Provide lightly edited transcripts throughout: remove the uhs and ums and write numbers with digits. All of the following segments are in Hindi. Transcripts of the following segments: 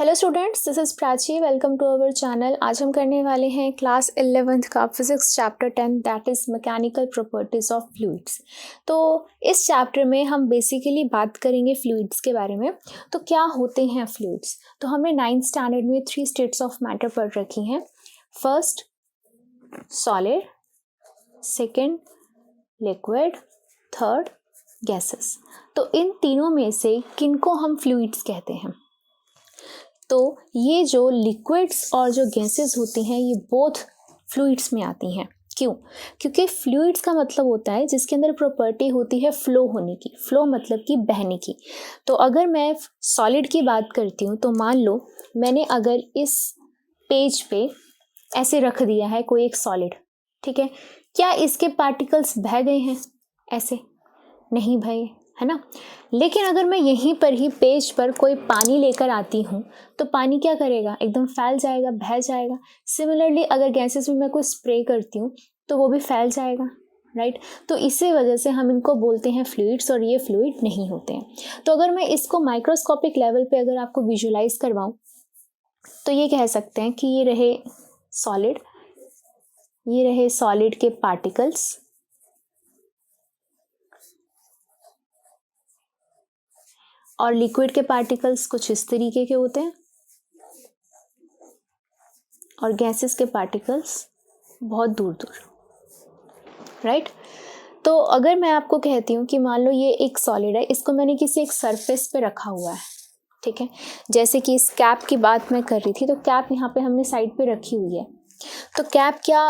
Hello students, this is Prachi. Welcome to our channel. आज हम करने वाले हैं क्लास 11th का physics chapter 10 that is mechanical properties of fluids. तो इस चैप्टर में हम बेसिकली बात करेंगे फ्लूइड्स के बारे में। तो क्या होते हैं फ्लूइड्स? तो हमने 9th स्टैंडर्ड में 3 स्टेट्स ऑफ मैटर पढ़ रखी हैं। First solid, second liquid, third gases. तो इन तीनों में से किनको हम फ्लूइड्स कहते हैं? तो ये जो लिक्विड्स और जो गैसेस होती हैं ये बोथ फ्लूइड्स में आती हैं। क्यों? क्योंकि फ्लूइड्स का मतलब होता है जिसके अंदर प्रॉपर्टी होती है फ्लो होने की। फ्लो मतलब कि बहने की। तो अगर मैं सॉलिड की बात करती हूँ तो मान लो मैंने अगर इस पेज पे ऐसे रख दिया है कोई एक सॉलिड, ठीक है, क्या इसके पार्टिकल्स बह गए हैं? ऐसे नहीं बहे, है ना। लेकिन अगर मैं यहीं पर ही पेज पर कोई पानी लेकर आती हूँ तो पानी क्या करेगा? एकदम फैल जाएगा, बह जाएगा। सिमिलरली अगर गैसेस में मैं कोई स्प्रे करती हूँ तो वो भी फैल जाएगा, राइट। तो इसी वजह से हम इनको बोलते हैं फ्लूइड्स और ये फ्लूइड नहीं होते हैं। तो अगर मैं इसको माइक्रोस्कोपिक लेवल पे अगर आपको विजुलाइज करवाऊँ तो ये कह सकते हैं कि ये रहे सॉलिड, ये रहे सॉलिड के पार्टिकल्स, और लिक्विड के पार्टिकल्स कुछ इस तरीके के होते हैं, और गैसेस के पार्टिकल्स बहुत दूर दूर, राइट। तो अगर मैं आपको कहती हूँ कि मान लो ये एक सॉलिड है, इसको मैंने किसी एक सरफेस पे रखा हुआ है, ठीक है। जैसे कि इस कैप की बात मैं कर रही थी, तो कैप यहाँ पे हमने साइड पे रखी हुई है। तो कैप क्या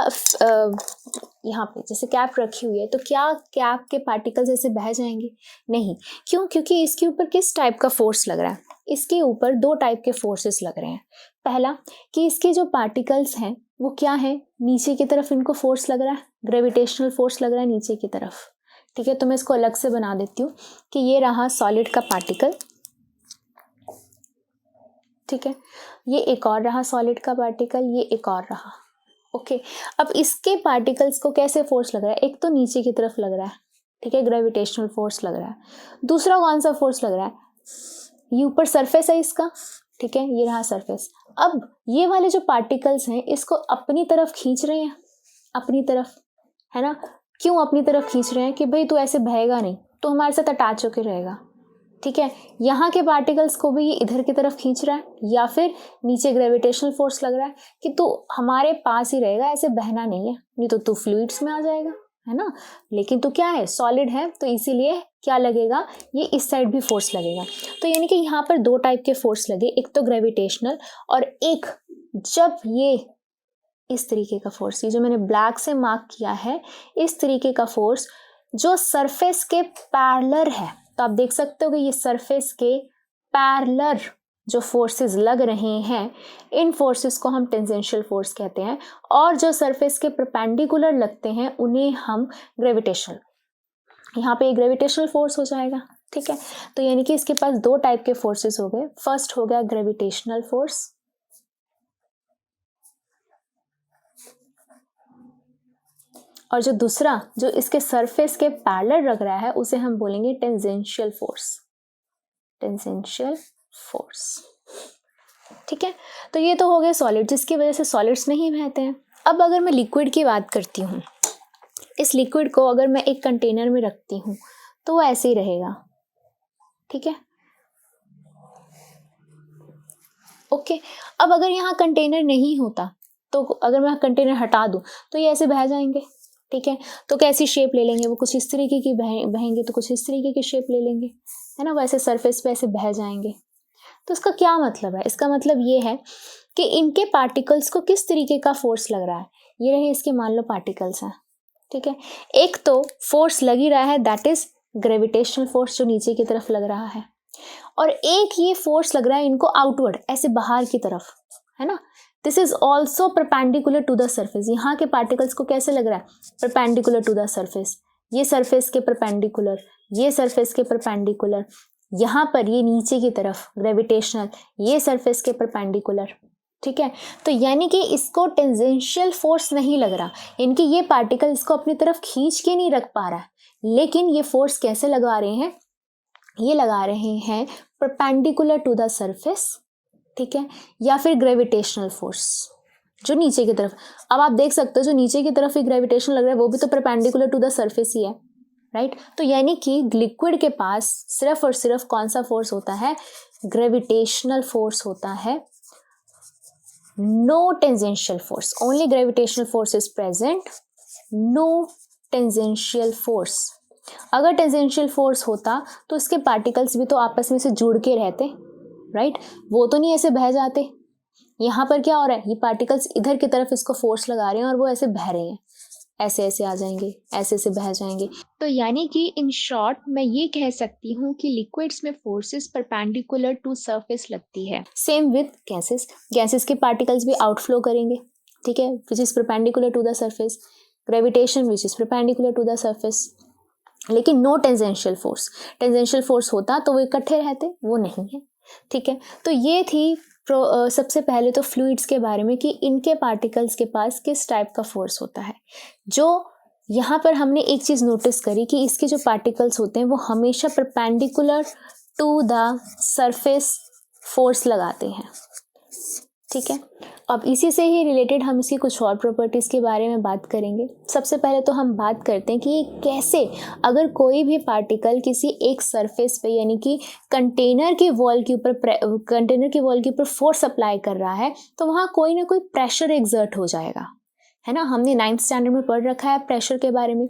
यहाँ पे जैसे कैप रखी हुई है तो क्या कैप के पार्टिकल्स ऐसे बह जाएंगे? नहीं। क्यों? क्योंकि इसके ऊपर किस टाइप का फोर्स लग रहा है? इसके ऊपर दो टाइप के फोर्सेस लग रहे हैं। पहला कि इसके जो पार्टिकल्स हैं वो क्या है, नीचे की तरफ इनको फोर्स लग रहा है, ग्रेविटेशनल फोर्स लग रहा है नीचे की तरफ, ठीक है। तो मैं इसको अलग से बना देती हूँ कि ये रहा सॉलिड का पार्टिकल, ठीक है, ये एक और रहा सॉलिड का पार्टिकल, ये एक और रहा, ओके। अब इसके पार्टिकल्स को कैसे फोर्स लग रहा है? एक तो नीचे की तरफ लग रहा है, ठीक है, ग्रेविटेशनल फोर्स लग रहा है। दूसरा कौन सा फोर्स लग रहा है? ये ऊपर सरफेस है इसका, ठीक है, ये रहा सरफेस। अब ये वाले जो पार्टिकल्स हैं इसको अपनी तरफ खींच रहे हैं, अपनी तरफ, है ना। क्यों अपनी तरफ खींच रहे हैं? कि भाई तू ऐसे बहेगा नहीं, तो हमारे साथ अटैच होके रहेगा, ठीक है। यहाँ के पार्टिकल्स को भी ये इधर की तरफ खींच रहा है, या फिर नीचे ग्रेविटेशनल फोर्स लग रहा है कि तू हमारे पास ही रहेगा, ऐसे बहना नहीं है, नहीं तो तू फ्लूइड्स में आ जाएगा, है ना। लेकिन तू क्या है? सॉलिड है, तो इसीलिए क्या लगेगा? ये इस साइड भी फोर्स लगेगा। तो यानी कि यहाँ पर दो टाइप के फोर्स लगे, एक तो ग्रेविटेशनल और एक जब ये इस तरीके का फोर्स, ये जो मैंने ब्लैक से मार्क किया है, इस तरीके का फोर्स जो सरफेस के पैरेलल है। तो आप देख सकते हो कि ये सरफेस के पैरेलल जो फोर्सेस लग रहे हैं, इन फोर्सेस को हम टेंजेंशियल फोर्स कहते हैं, और जो सरफेस के परपेंडिकुलर लगते हैं उन्हें हम ग्रेविटेशनल, यहाँ पे ग्रेविटेशनल फोर्स हो जाएगा, ठीक है। तो यानी कि इसके पास दो टाइप के फोर्सेस हो गए। फर्स्ट हो गया ग्रेविटेशनल फोर्स, और जो दूसरा जो इसके सरफेस के पैरेलल लग रहा है उसे हम बोलेंगे टेंजेंशियल फोर्स, टेंजेंशियल फोर्स, ठीक है। तो ये तो हो गए सॉलिड, जिसकी वजह से सॉलिड्स नहीं बहते हैं। अब अगर मैं लिक्विड की बात करती हूँ, इस लिक्विड को अगर मैं एक कंटेनर में रखती हूँ तो वो ऐसे ही रहेगा, ठीक है, ओके। अब अगर यहाँ कंटेनर नहीं होता तो अगर मैं कंटेनर हटा दूँ तो ये ऐसे बह जाएंगे, ठीक है। तो कैसी शेप ले लेंगे? वो कुछ इस तरीके की बहेंगे, तो कुछ इस तरीके की शेप ले लेंगे, है ना, वैसे सरफेस पे ऐसे बह जाएंगे। तो इसका क्या मतलब है? इसका मतलब ये है कि इनके पार्टिकल्स को किस तरीके का फोर्स लग रहा है। ये रहे इसके मान लो पार्टिकल्स हैं, ठीक है। एक तो फोर्स लग ही रहा है, दैट इज ग्रेविटेशनल फोर्स जो नीचे की तरफ लग रहा है, और एक ये फोर्स लग रहा है इनको आउटवर्ड, ऐसे बाहर की तरफ, है ना। This is also perpendicular to the surface. यहाँ के पार्टिकल्स को कैसे लग रहा है? Perpendicular to the surface. ये सरफेस के परपेंडिकुलर, ये सरफेस के परपेंडिकुलर, यहाँ पर ये नीचे की तरफ ग्रेविटेशनल, ये सरफेस के परपेंडिकुलर, ठीक है। तो यानी कि इसको टेंजेंशियल फोर्स नहीं लग रहा, यानी कि ये पार्टिकल इसको अपनी तरफ खींच के नहीं रख पा रहा है, लेकिन ये फोर्स कैसे लगा रहे हैं? ये लगा रहे हैं परपेंडिकुलर टू द सरफेस, ठीक है, या फिर ग्रेविटेशनल फोर्स जो नीचे की तरफ। अब आप देख सकते हो जो नीचे की तरफ एक ग्रेविटेशन लग रहा है वो भी तो परपेंडिकुलर टू द सरफेस ही है, राइट। तो यानी कि लिक्विड के पास सिर्फ और सिर्फ कौन सा फोर्स होता है, ग्रेविटेशनल फोर्स होता है, no tangential force, only gravitational force is present, no tangential force. अगर टेंजेंशियल फोर्स होता तो इसके पार्टिकल्स भी तो आपस में से जुड़ के रहते, राइट, वो तो नहीं ऐसे बह जाते। यहाँ पर क्या हो रहा है, ये पार्टिकल्स इधर की तरफ इसको फोर्स लगा रहे हैं और वो ऐसे बह रहे हैं, ऐसे ऐसे आ जाएंगे, ऐसे ऐसे बह जाएंगे। तो यानी कि इन शॉर्ट मैं ये कह सकती हूँ कि लिक्विड्स में फोर्सेस परपेंडिकुलर टू सरफेस लगती है। सेम विद गैसेस, गैसेस के पार्टिकल्स भी आउटफ्लो करेंगे, ठीक है, which is perpendicular to the surface, gravitation which is perpendicular to the surface, लेकिन no tangential force. Tangential force होता तो वो इकट्ठे रहते, वो नहीं है, ठीक है। तो ये थी सबसे पहले तो फ्लूइड्स के बारे में कि इनके पार्टिकल्स के पास किस टाइप का फोर्स होता है। जो यहाँ पर हमने एक चीज़ नोटिस करी कि इसके जो पार्टिकल्स होते हैं वो हमेशा perpendicular to the surface force लगाते हैं, ठीक है। अब इसी से ही रिलेटेड हम इसकी कुछ और प्रॉपर्टीज़ के बारे में बात करेंगे। सबसे पहले तो हम बात करते हैं कि कैसे अगर कोई भी पार्टिकल किसी एक सरफेस पे यानी कि कंटेनर की वॉल के ऊपर फोर्स अप्लाई कर रहा है तो वहाँ कोई ना कोई प्रेशर एक्सर्ट हो जाएगा, है ना। हमने 9th स्टैंडर्ड में पढ़ रखा है प्रेशर के बारे में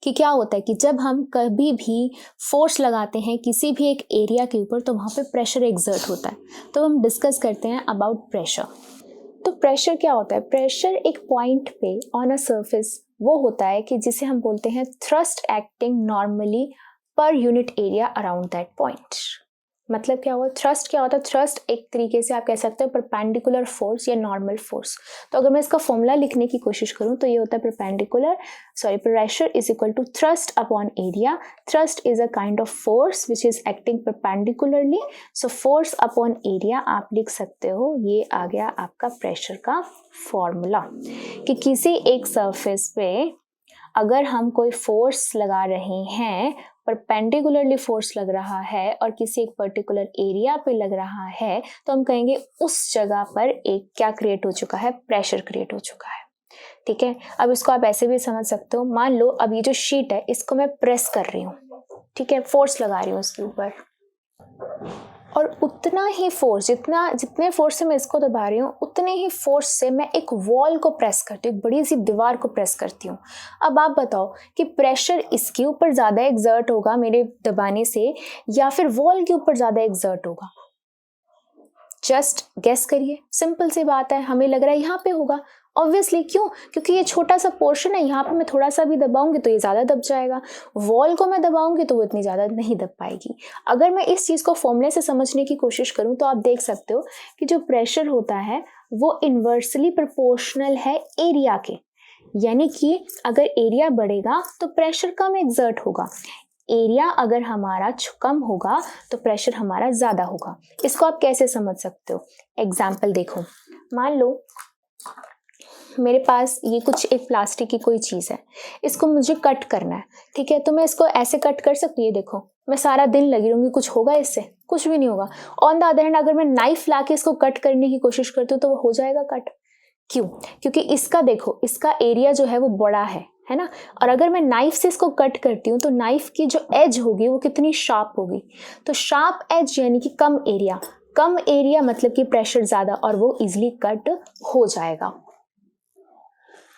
कि क्या होता है कि जब हम कभी भी फोर्स लगाते हैं किसी भी एक एरिया के ऊपर तो वहाँ पे प्रेशर एक्सर्ट होता है। तो हम डिस्कस करते हैं अबाउट प्रेशर। तो प्रेशर क्या होता है, प्रेशर एक पॉइंट पे ऑन अ सरफेस वो होता है कि जिसे हम बोलते हैं thrust acting normally per unit area around that point. मतलब क्या हुआ, थ्रस्ट क्या होता है, थ्रस्ट एक तरीके से आप कह सकते हो परपेंडिकुलर फोर्स या नॉर्मल फोर्स। तो अगर मैं इसका फॉर्मूला लिखने की कोशिश करूं तो ये होता है pressure is equal to thrust upon area. Thrust is a kind of force which is acting perpendicularly, so force upon area आप लिख सकते हो। ये आ गया आपका प्रेशर का फॉर्मूला कि किसी एक सरफेस पे अगर हम कोई फोर्स लगा रहे हैं, परपेंडिकुलरली फोर्स लग रहा है और किसी एक पर्टिकुलर एरिया पे लग रहा है तो हम कहेंगे उस जगह पर एक क्या क्रिएट हो चुका है, प्रेशर क्रिएट हो चुका है, ठीक है। अब इसको आप ऐसे भी समझ सकते हो, मान लो अब ये जो शीट है इसको मैं प्रेस कर रही हूँ, ठीक है, फोर्स लगा रही हूँ इसके ऊपर और उतना ही फोर्स जितने फोर्स से मैं इसको दबा रही हूँ उतने ही फोर्स से मैं एक वॉल को प्रेस करती हूँ, एक बड़ी सी दीवार को प्रेस करती हूँ। अब आप बताओ कि प्रेशर इसके ऊपर ज़्यादा एक्सर्ट होगा मेरे दबाने से या फिर वॉल के ऊपर ज़्यादा एक्सर्ट होगा? जस्ट गेस करिए, सिंपल सी बात है, हमें लग रहा है यहाँ पे होगा ऑब्वियसली। क्यों? क्योंकि ये छोटा सा पोर्शन है, यहाँ पे मैं थोड़ा सा भी दबाऊंगी तो ये ज़्यादा दब जाएगा, वॉल को मैं दबाऊंगी तो वो इतनी ज़्यादा नहीं दब पाएगी। अगर मैं इस चीज़ को फॉर्मूले से समझने की कोशिश करूँ तो आप देख सकते हो कि जो प्रेशर होता है वो इन्वर्सली प्रोपोर्शनल है एरिया के, यानी कि अगर एरिया बढ़ेगा तो प्रेशर कम एक्सर्ट होगा, एरिया अगर हमारा कम होगा तो प्रेशर हमारा ज़्यादा होगा। इसको आप कैसे समझ सकते हो, एग्जाम्पल देखो, मान लो मेरे पास ये कुछ एक प्लास्टिक की कोई चीज़ है, इसको मुझे कट करना है, ठीक है, तो मैं इसको ऐसे कट कर सकती हूँ, ये देखो मैं सारा दिन लगी रहूँगी, कुछ होगा इससे? कुछ भी नहीं होगा। ऑन द अदर हैंड अगर मैं नाइफ ला के इसको कट करने की कोशिश करती हूँ तो वो हो जाएगा कट। क्यों? क्योंकि इसका देखो इसका एरिया जो है वो बड़ा है ना, और अगर मैं नाइफ से इसको कट करती हूँ तो नाइफ की जो एज होगी वो कितनी शार्प होगी, तो शार्प एज यानी कि कम एरिया मतलब कि प्रेशर ज़्यादा और वो इजीली कट हो जाएगा।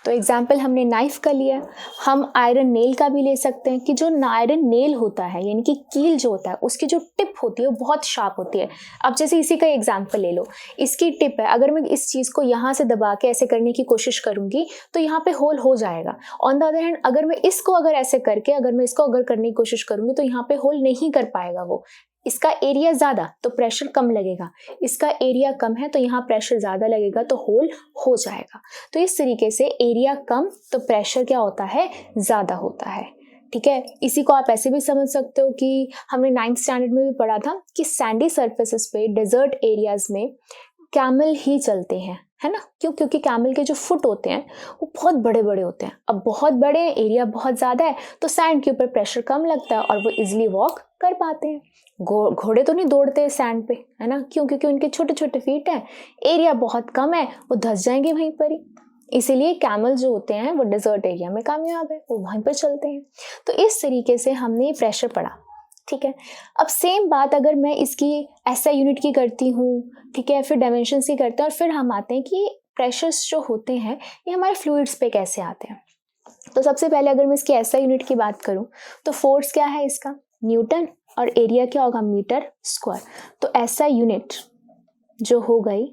तो एग्जाम्पल हमने नाइफ का लिया, हम आयरन नेल का भी ले सकते हैं कि जो आयरन नेल होता है यानी कि कील जो होता है उसकी जो टिप होती है वो बहुत शार्प होती है। अब जैसे इसी का एग्जाम्पल ले लो, इसकी टिप है, अगर मैं इस चीज़ को यहाँ से दबा के ऐसे करने की कोशिश करूँगी तो यहाँ पे होल हो जाएगा। ऑन द अदर हैंड अगर मैं इसको ऐसे करके अगर करने की कोशिश करूँगी तो यहाँ पे होल नहीं कर पाएगा वो, इसका एरिया ज़्यादा तो प्रेशर कम लगेगा, इसका एरिया कम है तो यहाँ प्रेशर ज़्यादा लगेगा तो होल हो जाएगा। तो इस तरीके से एरिया कम तो प्रेशर क्या होता है, ज़्यादा होता है, ठीक है। इसी को आप ऐसे भी समझ सकते हो कि हमने 9th स्टैंडर्ड में भी पढ़ा था कि सैंडी सरफेसेस पे डेजर्ट एरियाज में कैमल ही चलते हैं, है ना। क्यों? क्योंकि कैमल के जो फुट होते हैं वो बहुत बड़े बड़े होते हैं। अब बहुत बड़े, एरिया बहुत ज़्यादा है, तो सैंड के ऊपर प्रेशर कम लगता है और वो इजीली वॉक कर पाते हैं। घोड़े तो नहीं दौड़ते सैंड पे, है ना। क्यों? क्योंकि उनके छोटे छोटे फीट हैं, एरिया बहुत कम है, वो धंस जाएंगे वहीं पर ही। इसीलिए कैमल जो होते हैं वो डिजर्ट एरिया में कामयाब है, वो वहीं पर चलते हैं। तो इस तरीके से हमने प्रेशर पढ़ा, ठीक है। अब सेम बात अगर मैं इसकी एसआई यूनिट की करती हूँ, ठीक है, फिर डायमेंशंस की करते हैं और फिर हम आते हैं कि प्रेशर्स जो होते हैं ये हमारे फ्लूइड्स पे कैसे आते हैं। तो सबसे पहले अगर मैं इसकी एसआई यूनिट की बात करूँ तो फोर्स क्या है इसका, न्यूटन, और एरिया क्या होगा, मीटर स्क्वायर। तो एसआई यूनिट जो हो गई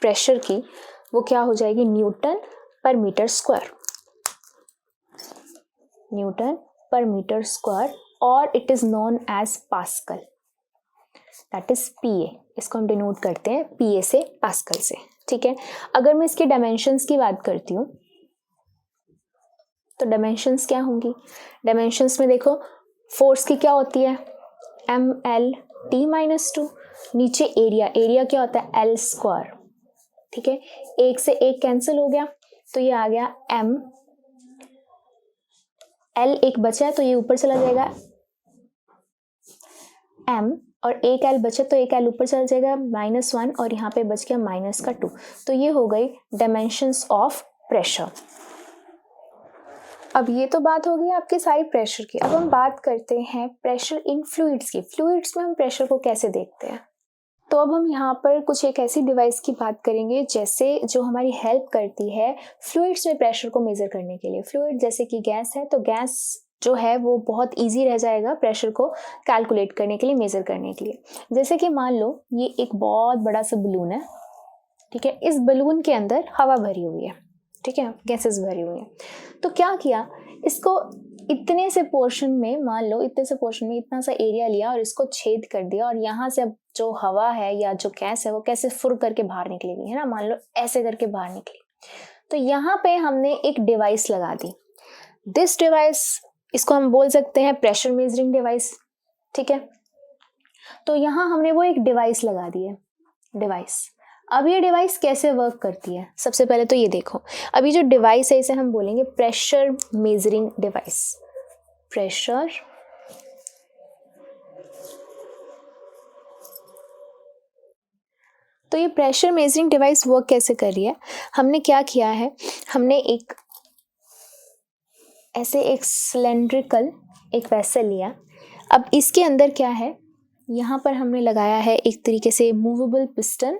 प्रेशर की वो क्या हो जाएगी, newton per metre square, newton per metre square, और it is known as pascal, that is PA. इसको हम डिनोट करते हैं पीए से, पास्कल से, ठीक है। अगर मैं इसके डायमेंशंस की बात करती हूँ तो डायमेंशंस क्या होंगी, डायमेंशंस में देखो फोर्स की क्या होती है, M L T minus two, नीचे एरिया, एरिया क्या होता है, एल स्क्वायर, ठीक है। एक से एक कैंसिल हो गया तो ये आ गया एम, एल एक बचा है तो ये ऊपर चला जाएगा एम, और एक एल बचा तो एक एल ऊपर चला जाएगा -1, और यहाँ पे बच गया -2। तो ये हो गई डायमेंशंस ऑफ प्रेशर। अब ये तो बात हो गई आपकी सारी प्रेशर की। अब हम बात करते हैं प्रेशर इन फ्लूइड्स की। फ्लूइड्स में हम प्रेशर को कैसे देखते हैं। तो अब हम यहाँ पर कुछ एक ऐसी डिवाइस की बात करेंगे जैसे जो हमारी हेल्प करती है फ्लूइड्स में प्रेशर को मेजर करने के लिए। फ्लूइड जैसे कि गैस है, तो गैस जो है वो बहुत इजी रह जाएगा प्रेशर को कैलकुलेट करने के लिए, मेजर करने के लिए। जैसे कि मान लो ये एक बहुत बड़ा सा बलून है, ठीक है। इस बलून के अंदर हवा भरी हुई है, ठीक है, गैसेस भरी हुई हैं। तो क्या किया, इसको इतने से पोर्शन में, मान लो इतने से पोर्शन में इतना सा एरिया लिया और इसको छेद कर दिया, और यहाँ से अब जो हवा है या जो गैस है वो कैसे फुर करके बाहर निकलेगी, है ना। मान लो ऐसे करके बाहर निकली, तो यहाँ पे हमने एक डिवाइस लगा दी। दिस डिवाइस, इसको हम बोल सकते हैं प्रेशर मेजरिंग डिवाइस, ठीक है। तो यहाँ हमने वो एक डिवाइस लगा दी है, डिवाइस। अब ये डिवाइस कैसे वर्क करती है, सबसे पहले तो ये देखो। अभी जो डिवाइस है इसे हम बोलेंगे प्रेशर मेजरिंग डिवाइस, प्रेशर तो ये प्रेशर मेजरिंग डिवाइस वर्क कैसे कर रही है। हमने क्या किया है, हमने एक ऐसे एक सिलेंड्रिकल एक वेसल लिया। अब इसके अंदर क्या है, यहाँ पर हमने लगाया है एक तरीके से मूवेबल पिस्टन,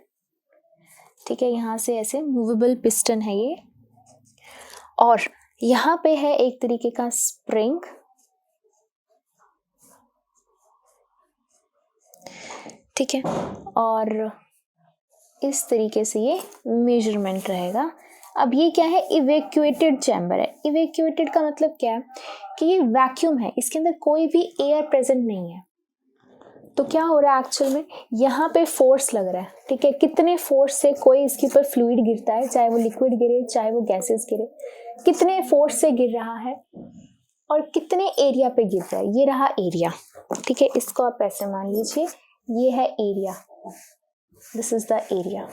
ठीक है। यहाँ से ऐसे मूवेबल पिस्टन है ये, और यहाँ पे है एक तरीके का स्प्रिंग, ठीक है। और इस तरीके से ये मेजरमेंट रहेगा। अब ये क्या है, इवैक्यूएटेड चैम्बर है। इवैक्यूएटेड का मतलब क्या है कि ये वैक्यूम है, इसके अंदर कोई भी एयर प्रेजेंट नहीं है। तो क्या हो रहा है एक्चुअल में, यहाँ पे फोर्स लग रहा है, ठीक है। कितने फोर्स से कोई इसके ऊपर फ्लूइड गिरता है, चाहे वो लिक्विड गिरे चाहे वो गैसेस गिरे, कितने फोर्स से गिर रहा है और कितने एरिया पे गिर रहा है, ये रहा एरिया, ठीक है। इसको आप ऐसे मान लीजिए, ये है area, this is the area,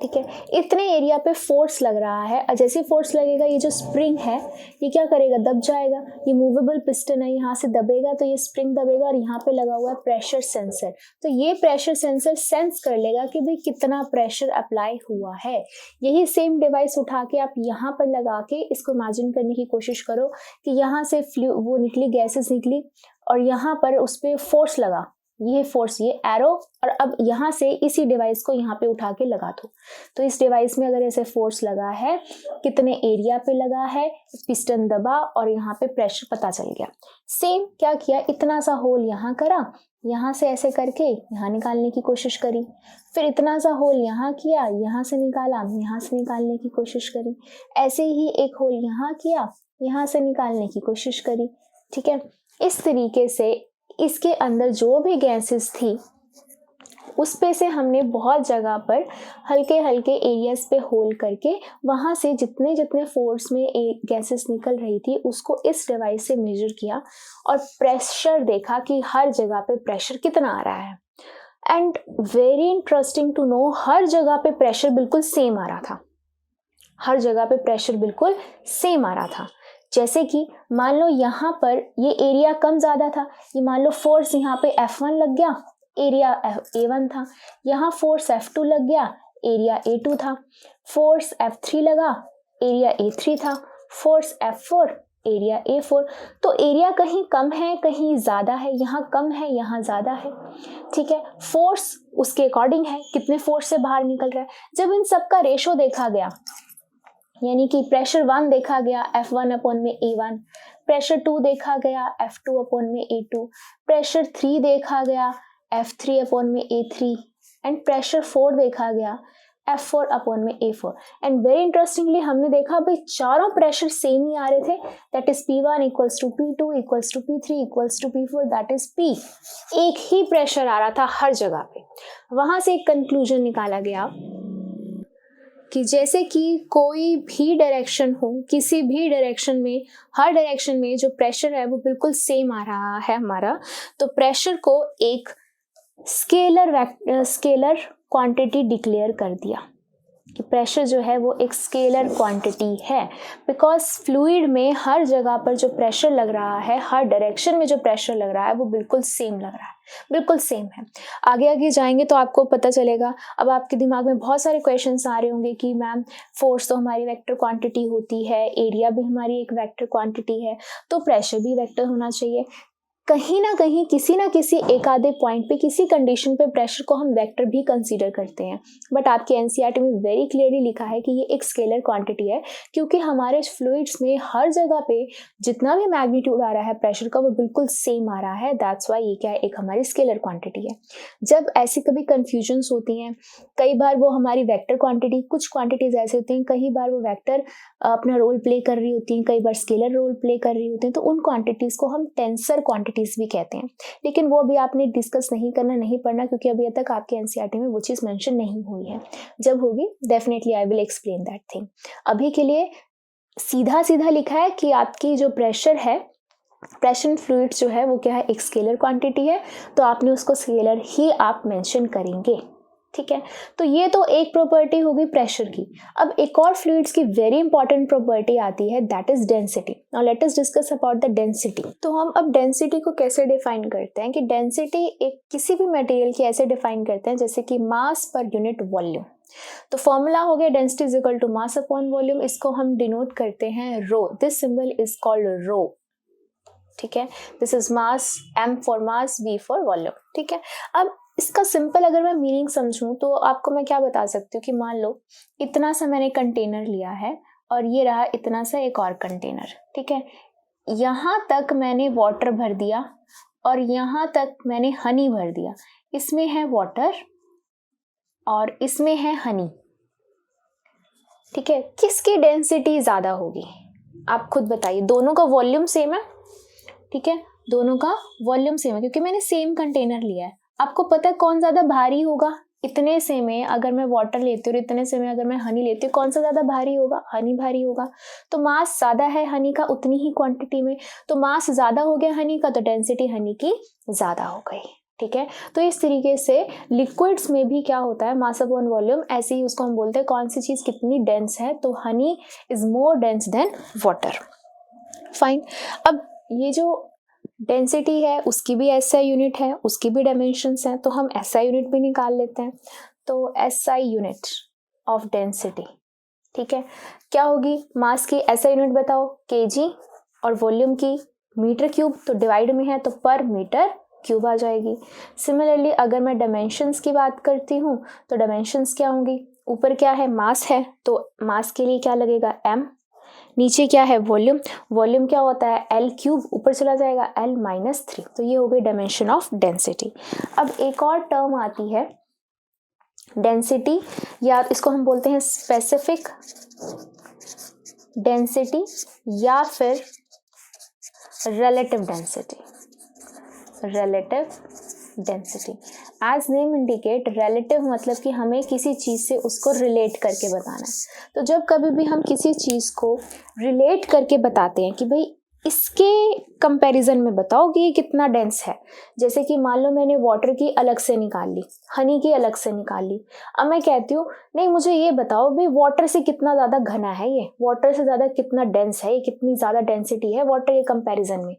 ठीक है। इतने एरिया पे फोर्स लग रहा है, और जैसे फोर्स लगेगा ये जो स्प्रिंग है ये क्या करेगा, दब जाएगा। ये मूवेबल पिस्टन है, यहाँ से दबेगा तो ये स्प्रिंग दबेगा, और यहाँ पे लगा हुआ है प्रेशर सेंसर। तो ये प्रेशर सेंसर सेंस कर लेगा कि भाई कितना प्रेशर अप्लाई हुआ है। यही सेम डिवाइस उठा के आप यहाँ पर लगा के इसको इमेजिन करने की कोशिश करो कि यहाँ से वो निकली, गैसेस निकली, और यहाँ पर उस पर फोर्स लगा, ये फोर्स, ये एरो, और अब यहाँ से इसी डिवाइस को यहाँ पे उठा के लगा दो। तो इस डिवाइस में अगर ऐसे फोर्स लगा है, कितने एरिया पे लगा है, पिस्टन दबा और यहाँ पे प्रेशर पता चल गया। सेम क्या किया, इतना सा होल यहाँ करा, यहाँ से ऐसे करके यहाँ निकालने की कोशिश करी, फिर इतना सा होल यहाँ किया, यहाँ से निकाला, यहाँ से निकालने की कोशिश करी, ऐसे ही एक होल यहाँ किया, यहाँ से निकालने की कोशिश करी, ठीक है। इस तरीके से इसके अंदर जो भी गैसेस थी उस पे से हमने बहुत जगह पर हल्के हल्के एरियाज पे होल करके वहाँ से जितने जितने फोर्स में गैसेस निकल रही थी उसको इस डिवाइस से मेजर किया, और प्रेशर देखा कि हर जगह पे प्रेशर कितना आ रहा है। And very interesting to know, हर जगह पे प्रेशर बिल्कुल सेम आ रहा था, हर जगह पे प्रेशर बिल्कुल सेम आ रहा था। जैसे कि मान लो यहाँ पर ये एरिया कम ज़्यादा था, ये मान लो फोर्स यहाँ पे F1 लग गया, एरिया A1 था, यहाँ फोर्स F2 लग गया, एरिया A2 था, फोर्स F3 लगा, एरिया A3 था, फोर्स F4, एरिया A4। तो एरिया कहीं कम है कहीं ज़्यादा है, यहाँ कम है यहाँ ज़्यादा है, ठीक है। फोर्स उसके अकॉर्डिंग है, कितने फोर्स से बाहर निकल रहा है। जब इन सब का रेशो देखा गया, यानी कि प्रेशर 1 देखा गया F1 अपॉन में A1, प्रेशर 2 देखा गया F2 अपॉन में A2, प्रेशर 3 देखा गया F3 अपॉन में A3 एंड प्रेशर 4 देखा गया F4 अपॉन में A4। एंड वेरी इंटरेस्टिंगली हमने देखा भाई चारों प्रेशर सेम ही आ रहे थे, that is P1 equals to P2 equals to P3 equals to P4, that is P। एक ही प्रेशर आ रहा था हर जगह पे। वहां से एक कंक्लूजन निकाला गया कि जैसे कि कोई भी डायरेक्शन हो, किसी भी डायरेक्शन में, हर डायरेक्शन में जो प्रेशर है वो बिल्कुल सेम आ रहा है हमारा, तो प्रेशर को एक स्केलर क्वांटिटी डिक्लेयर कर दिया कि प्रेशर जो है वो एक स्केलर क्वांटिटी है, बिकॉज फ्लूइड में हर जगह पर जो प्रेशर लग रहा है, हर डायरेक्शन में जो प्रेशर लग रहा है वो बिल्कुल सेम लग रहा है, बिल्कुल सेम है। आगे आगे जाएंगे तो आपको पता चलेगा। अब आपके दिमाग में बहुत सारे क्वेश्चंस आ रहे होंगे कि मैम फोर्स तो हमारी वेक्टर क्वांटिटी होती है, एरिया भी हमारी एक वेक्टर क्वांटिटी है, तो प्रेशर भी वेक्टर होना चाहिए। कहीं ना कहीं किसी ना किसी एक आधे पॉइंट पे, किसी कंडीशन पे प्रेशर को हम वेक्टर भी कंसीडर करते हैं, बट आपके एनसीईआरटी में वेरी क्लियरली लिखा है कि ये एक स्केलर क्वांटिटी है, क्योंकि हमारे फ्लूइड्स में हर जगह पे जितना भी मैग्नीट्यूड आ रहा है प्रेशर का वो बिल्कुल सेम आ रहा है। दैट्स वाई ये क्या है, एक हमारी स्केलर क्वांटिटी है। जब ऐसी कभी कन्फ्यूजन्स होती हैं, कई बार वो हमारी वेक्टर क्वांटिटी, कुछ क्वांटिटीज ऐसे होती हैं कई बार वो वेक्टर अपना रोल प्ले कर रही होती हैं, कई बार स्केलर रोल प्ले कर रही होती हैं, तो उन क्वांटिटीज को हम टेंसर क्वांटिटीज भी कहते हैं। लेकिन वो अभी आपने डिस्कस नहीं करना, नहीं पढ़ना, क्योंकि अभी तक आपके एनसीईआरटी में वो चीज मेंशन नहीं हुई है। जब होगी definitely I will explain that thing. अभी के लिए सीधा सीधा लिखा है कि आपकी जो प्रेशर है, प्रेशर इन फ्लूइड्स जो है वो क्या है, एक स्केलर क्वांटिटी है, तो आपने उसको स्केलर ही आप मेंशन करेंगे, ठीक है। तो ये तो एक प्रॉपर्टी होगी प्रेशर की। अब एक और फ्लूइड्स की वेरी इंपॉर्टेंट प्रॉपर्टी आती है, that is density. Now let us discuss about the density. तो हम अब डेंसिटी को कैसे डिफाइन करते हैं कि डेंसिटी एक किसी भी मटेरियल की ऐसे डिफाइन करते हैं जैसे कि मास पर यूनिट वॉल्यूम। तो फॉर्मूला हो गया density is equal to mass upon volume, इसको हम डिनोट करते हैं rho. This symbol is called rho, ठीक है। This is mass, m for mass, v for volume, ठीक है। अब इसका सिंपल अगर मैं मीनिंग समझूं तो आपको मैं क्या बता सकती हूँ कि मान लो इतना सा मैंने कंटेनर लिया है और ये रहा इतना सा एक और कंटेनर, ठीक है। यहाँ तक मैंने वाटर भर दिया और यहाँ तक मैंने हनी भर दिया। इसमें है वाटर और इसमें है हनी, ठीक है। किसकी डेंसिटी ज़्यादा होगी आप खुद बताइए। दोनों का वॉल्यूम सेम है, ठीक है, दोनों का वॉल्यूम सेम है क्योंकि मैंने सेम कंटेनर लिया है। आपको पता है कौन ज़्यादा भारी होगा? इतने से में अगर मैं वाटर लेती हूँ और इतने से में अगर मैं हनी लेती हूँ, कौन सा ज़्यादा भारी होगा? हनी भारी होगा। तो मास ज़्यादा है हनी का उतनी ही क्वांटिटी में, तो मास ज़्यादा हो गया हनी का तो डेंसिटी हनी की ज़्यादा हो गई, ठीक है। तो इस तरीके से लिक्विड्स में भी क्या होता है, मास अपॉन वॉल्यूम, ऐसे ही उसको हम बोलते हैं कौन सी चीज़ कितनी डेंस है, तो honey is more dense then water. Fine. अब ये जो डेंसिटी है उसकी भी एसआई यूनिट है, उसकी भी डायमेंशंस हैं, तो हम एसआई यूनिट भी निकाल लेते हैं। तो एसआई यूनिट ऑफ डेंसिटी, ठीक है, क्या होगी? मास की एसआई यूनिट बताओ, केजी, और वॉल्यूम की मीटर क्यूब, तो डिवाइड में है तो पर मीटर क्यूब आ जाएगी। सिमिलरली अगर मैं डायमेंशंस की बात करती हूँ तो डायमेंशंस क्या होंगी? ऊपर क्या है? मास है, तो मास के लिए क्या लगेगा? m। नीचे क्या है? वॉल्यूम। वॉल्यूम क्या होता है? L क्यूब, ऊपर चला जाएगा L-3। तो ये हो गई डायमेंशन ऑफ डेंसिटी। अब एक और टर्म आती है डेंसिटी, या इसको हम बोलते हैं स्पेसिफिक डेंसिटी या फिर relative density. Relative density, as name indicate, relative मतलब कि हमें किसी चीज़ से उसको रिलेट करके बताना है। तो जब कभी भी हम किसी चीज़ को रिलेट करके बताते हैं कि भाई इसके कंपैरिजन में बताओ कि ये कितना डेंस है। जैसे कि मान लो मैंने वाटर की अलग से निकाल ली, हनी की अलग से निकाल ली। अब मैं कहती हूँ नहीं मुझे ये बताओ भाई वाटर से कितना ज़्यादा घना है, ये वाटर से ज़्यादा कितना डेंस है, ये कितनी ज़्यादा डेंसिटी है वाटर के कंपैरिजन में।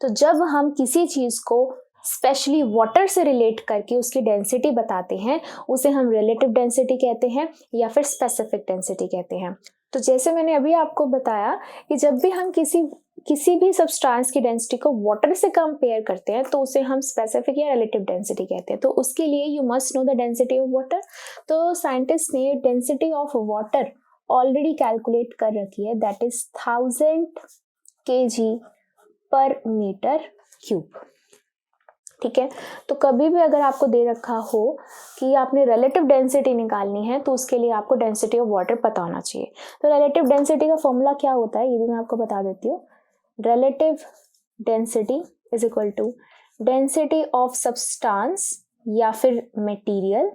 तो जब हम किसी चीज़ को स्पेशली वाटर से रिलेट करके उसकी डेंसिटी बताते हैं उसे हम रिलेटिव डेंसिटी कहते हैं या फिर स्पेसिफिक डेंसिटी कहते हैं। तो जैसे मैंने अभी आपको बताया कि जब भी हम किसी भी सब्सटेंस की डेंसिटी को वाटर से कंपेयर करते हैं तो उसे हम स्पेसिफिक या रिलेटिव डेंसिटी कहते हैं। तो उसके लिए you must know the density of water. तो साइंटिस्ट ने density of water already calculate कर रखी है, दैट इज 1000 kg पर मीटर क्यूब। ठीक है, तो कभी भी अगर आपको दे रखा हो कि आपने रिलेटिव डेंसिटी निकालनी है तो उसके लिए आपको डेंसिटी ऑफ वाटर पता होना चाहिए। तो रिलेटिव डेंसिटी का फॉर्मूला क्या होता है ये भी मैं आपको बता देती हूँ। Relative density is equal to density of substance या फिर मटेरियल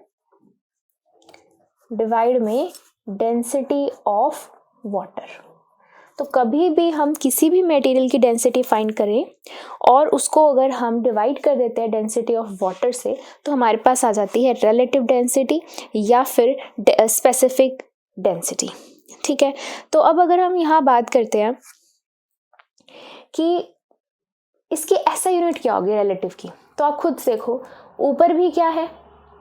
डिवाइड में डेंसिटी ऑफ वाटर। तो कभी भी हम किसी भी मटेरियल की डेंसिटी फाइंड करें और उसको अगर हम डिवाइड कर देते हैं डेंसिटी ऑफ वाटर से तो हमारे पास आ जाती है रिलेटिव डेंसिटी या फिर स्पेसिफिक डेंसिटी। ठीक है, तो अब अगर हम यहाँ बात करते हैं कि इसकी ऐसा यूनिट क्या होगी रिलेटिव की, तो आप खुद देखो ऊपर भी क्या है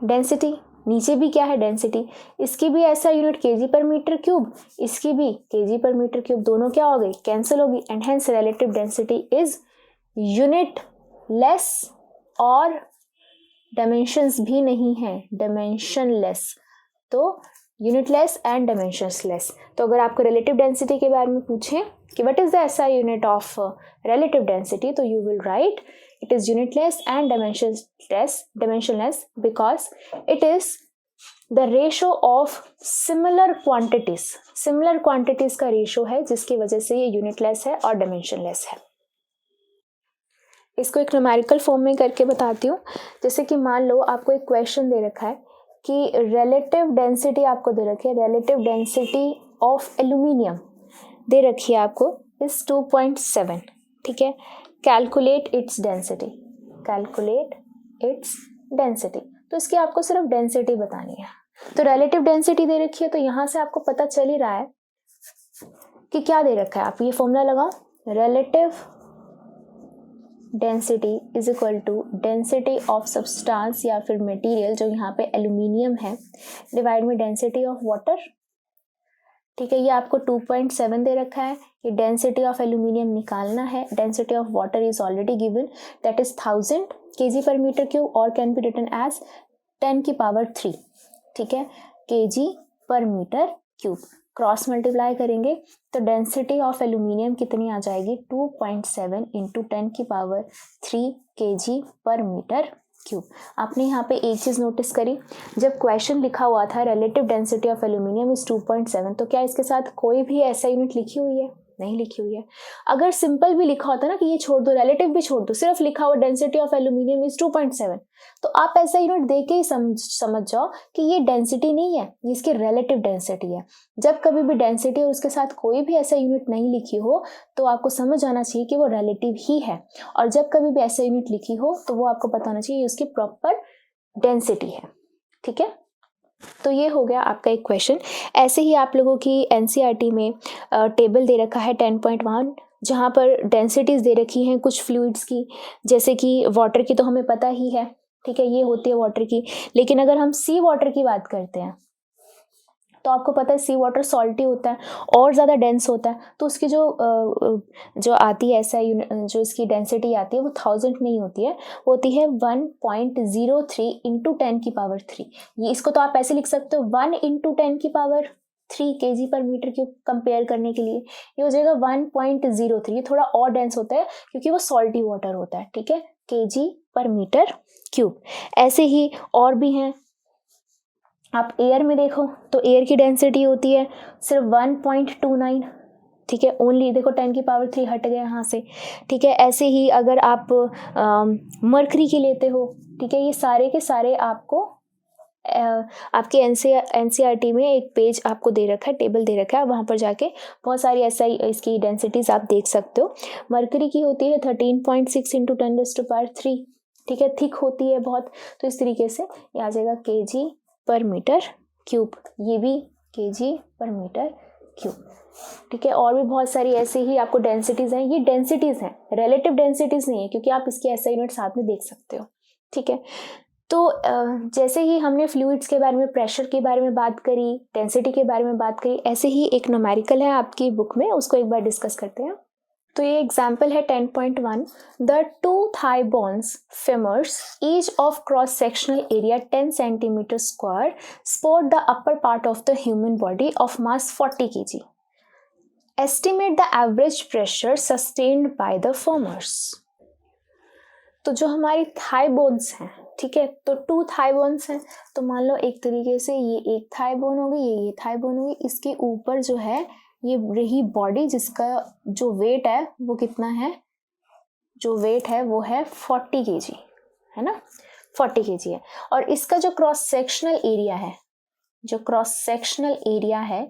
डेंसिटी, नीचे भी क्या है डेंसिटी। इसकी भी ऐसा यूनिट केजी पर मीटर क्यूब, इसकी भी केजी पर मीटर क्यूब, दोनों क्या हो गई कैंसिल होगी and hence relative density is unit less और डायमेंशंस भी नहीं है डायमेंशनलेस। तो यूनिटलेस एंड डायमेंशनलेस। तो अगर आपको रिलेटिव डेंसिटी के बारे में पूछें कि व्हाट इज द ऐसा यूनिट ऑफ रिलेटिव डेंसिटी तो you will write it is unitless and dimensionless because it is the ratio of similar quantities का रेशो है जिसकी वजह से ये यूनिटलेस है और डायमेंशनलेस है। इसको एक न्यूमेरिकल फॉर्म में करके बताती हूँ। जैसे कि मान लो आपको एक क्वेश्चन दे रखा है कि रिलेटिव डेंसिटी आपको दे रखी है, रिलेटिव डेंसिटी ऑफ एल्यूमिनियम दे रखी है आपको इस 2.7। ठीक है, कैलकुलेट इट्स डेंसिटी। तो इसकी आपको सिर्फ डेंसिटी बतानी है। तो रिलेटिव डेंसिटी दे रखी है तो यहाँ से आपको पता चल ही रहा है कि क्या दे रखा है। आप ये फॉर्मूला लगाओ, relative density is equal to density of substance या फिर मटेरियल जो यहाँ पे एल्यूमिनियम है डिवाइड में डेंसिटी ऑफ वाटर। ठीक है, ये आपको 2.7 दे रखा है, ये डेंसिटी ऑफ एल्यूमिनियम निकालना है। Density of water is already given that is 1000 kg पर मीटर क्यूब और कैन बी रिटन एज 10⁻3। ठीक है, kg पर मीटर क्यूब क्रॉस मल्टीप्लाई करेंगे तो डेंसिटी ऑफ एल्यूमिनियम कितनी आ जाएगी 2.7 इंटू 10⁻3 kg पर मीटर क्यूब। आपने यहाँ पे एक चीज़ नोटिस करी, जब क्वेश्चन लिखा हुआ था relative density of aluminium is 2.7 तो क्या इसके साथ कोई भी ऐसा यूनिट लिखी हुई है? नहीं लिखी हुई है। अगर सिंपल भी लिखा होता ना कि ये छोड़ दो, रिलेटिव भी छोड़ दो, सिर्फ लिखा हुआ डेंसिटी ऑफ एल्यूमिनियम इज 2.7 तो आप ऐसा यूनिट देख के ही समझ जाओ कि ये डेंसिटी नहीं है, ये इसकी रिलेटिव डेंसिटी है। जब कभी भी डेंसिटी और उसके साथ कोई भी ऐसा यूनिट नहीं लिखी हो तो आपको समझ आना चाहिए कि वो रिलेटिव ही है, और जब कभी भी ऐसा यूनिट लिखी हो तो वो आपको बताना चाहिए उसकी प्रॉपर डेंसिटी है। ठीक है, तो ये हो गया आपका एक क्वेश्चन। ऐसे ही आप लोगों की एनसीईआरटी में टेबल दे रखा है 10.1 जहाँ पर डेंसिटीज दे रखी हैं कुछ फ्लूइड्स की, जैसे कि वाटर की तो हमें पता ही है। ठीक है, ये होती है वाटर की। लेकिन अगर हम सी वाटर की बात करते हैं तो आपको पता है सी वाटर सॉल्टी होता है और ज़्यादा डेंस होता है, तो उसकी जो आती है ऐसा जो इसकी डेंसिटी आती है वो 1000 नहीं होती है, वो होती है 1.03 इंटू 10⁻3। ये इसको तो आप ऐसे लिख सकते हो 1 इंटू 10⁻3 kg पर मीटर क्यूब कंपेयर करने के लिए ये हो जाएगा 1.03। ये थोड़ा और डेंस होता है क्योंकि वो सॉल्टी वाटर होता है। ठीक है, kg पर मीटर क्यूब। ऐसे ही और भी हैं, आप एयर में देखो तो एयर की डेंसिटी होती है सिर्फ 1.29। ठीक है, ओनली देखो 10⁻3 हट गया यहाँ से। ठीक है, ऐसे ही अगर आप मरकरी की लेते हो, ठीक है, ये सारे के सारे आपको आपके NCERT में एक पेज आपको दे रखा है, टेबल दे रखा है, वहाँ पर जाके बहुत सारी ऐसा इसकी डेंसिटीज़ आप देख सकते हो। मरकरी की होती है 13.6 × 10⁻³ ठीक है, थिक होती है बहुत, तो इस तरीके से ये आ जाएगा kg/m³, ये भी kg/m³, ठीक है। और भी बहुत सारी ऐसे ही आपको डेंसिटीज़ हैं, ये डेंसिटीज़ हैं, रिलेटिव डेंसिटीज़ नहीं है, क्योंकि आप इसके ऐसा यूनिट साथ में देख सकते हो, ठीक है। तो जैसे ही हमने फ्लूइड्स के बारे में, प्रेशर के बारे में बात करी, डेंसिटी के बारे में बात करी, ऐसे ही एक न्यूमेरिकल है आपकी बुक में, उसको एक बार डिस्कस करते हैं। तो ये एग्जाम्पल है 10.1, the two thigh bones femurs each of cross sectional area 10 cm² support the upper part of the human body of mass 40 kg। Estimate the average pressure sustained by the femurs. तो जो हमारी थाई बोन्स हैं, ठीक है, तो टू थाई बोन्स हैं, तो मान लो एक तरीके से ये एक थाई बोन होगी, ये थाई बोन होगी, इसके ऊपर जो है ये रही बॉडी, जिसका जो वेट है वो कितना है, जो वेट है वो है 40 kg, है ना, 40 kg है। और इसका जो क्रॉस सेक्शनल एरिया है, जो क्रॉस सेक्शनल एरिया है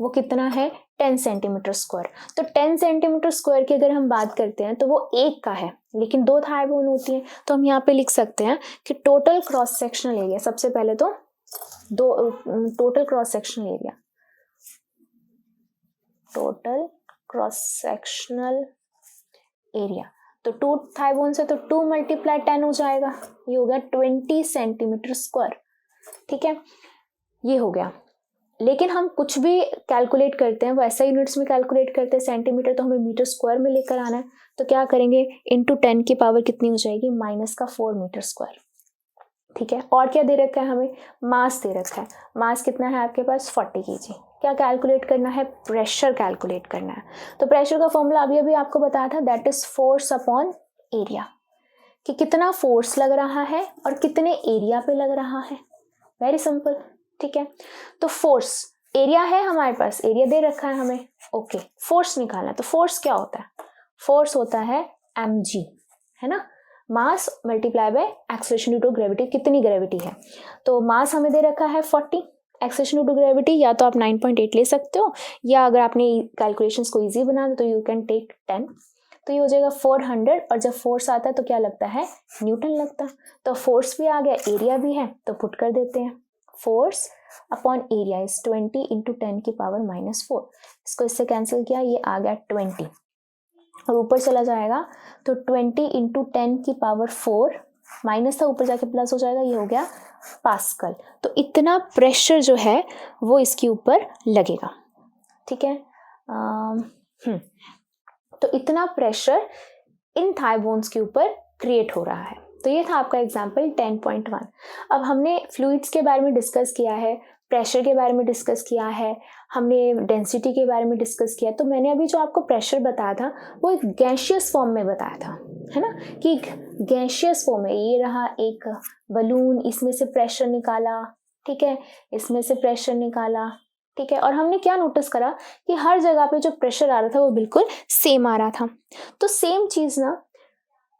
वो कितना है, 10 cm²। तो 10 cm² की अगर हम बात करते हैं तो वो एक का है, लेकिन दो थाई बोन होती है, तो हम यहाँ पे लिख सकते हैं कि टोटल क्रॉस सेक्शनल एरिया, सबसे पहले तो total cross sectional area, total cross sectional area, तो 2 थाई बोन से तो 2 × 10 हो जाएगा, ये हो गया 20 cm², ठीक है, ये हो गया। लेकिन हम कुछ भी कैलकुलेट करते हैं वो ऐसा यूनिट्स में कैलकुलेट करते हैं, सेंटीमीटर तो हमें मीटर² में लेकर आना है, तो क्या करेंगे, इंटू 10 की पावर कितनी हो जाएगी, -4 मीटर², ठीक है। और क्या दे रखा है हमें, मास दे रखा है, मास कितना है आपके पास, 40 kg। क्या कैलकुलेट करना है, प्रेशर कैलकुलेट करना है। तो प्रेशर का फॉर्मूला अभी आपको बताया था, that is force upon area, कि कितना फोर्स लग रहा है और कितने एरिया पे लग रहा है, वेरी सिंपल, ठीक है। तो फोर्स, एरिया है हमारे पास, एरिया दे रखा है हमें, ओके, फोर्स निकालना है, तो फोर्स क्या होता है, फोर्स होता है mg, है ना, mass multiply by acceleration due to gravity, कितनी ग्रेविटी है, तो मास हमें दे रखा है 40, एक्सेलरेशन ड्यू टू ग्रेविटी या तो आप 9.8 ले सकते हो, या अगर आपने कैलकुलेशंस को इजी बना दो तो यू कैन टेक 10, तो ये हो जाएगा 400, और जब फोर्स आता है तो क्या लगता है, न्यूटन लगता है। तो फोर्स भी आ गया, एरिया भी है, तो पुट कर देते हैं, फोर्स अपॉन एरिया इज 20 × 10 की पावर -4, इसको इससे कैंसिल किया, ये आ गया 20, और ऊपर चला जाएगा तो 20 × 10 की पावर 4, माइनस था ऊपर जाके प्लस हो जाएगा, ये हो गया पास्कल। तो इतना प्रेशर जो है वो इसके ऊपर लगेगा, ठीक है। तो इतना प्रेशर इन थाई बोन्स के ऊपर क्रिएट हो रहा है। तो ये था आपका एग्जाम्पल 10.1। अब हमने फ्लूइड्स के बारे में डिस्कस किया है, प्रेशर के बारे में डिस्कस किया है, हमने डेंसिटी के बारे में डिस्कस किया। तो मैंने अभी जो आपको प्रेशर बताया था वो एक गैसियस फॉर्म में बताया था, है ना, कि गैसियस फॉर्म में ये रहा एक बलून, इसमें से प्रेशर निकाला, ठीक है, इसमें से प्रेशर निकाला, ठीक है। और हमने क्या नोटिस करा कि हर जगह पे जो प्रेशर आ रहा था वो बिल्कुल सेम आ रहा था। तो सेम चीज़ ना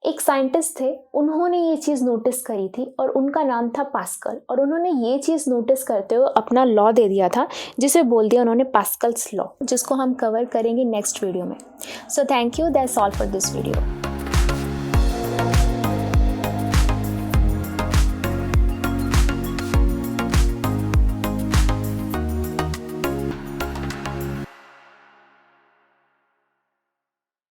एक साइंटिस्ट थे, उन्होंने ये चीज़ नोटिस करी थी और उनका नाम था पास्कल, और उन्होंने ये चीज़ नोटिस करते हुए अपना लॉ दे दिया था, जिसे बोल दिया उन्होंने पास्कल्स लॉ, जिसको हम कवर करेंगे नेक्स्ट वीडियो में। So thank you, that's all for this video.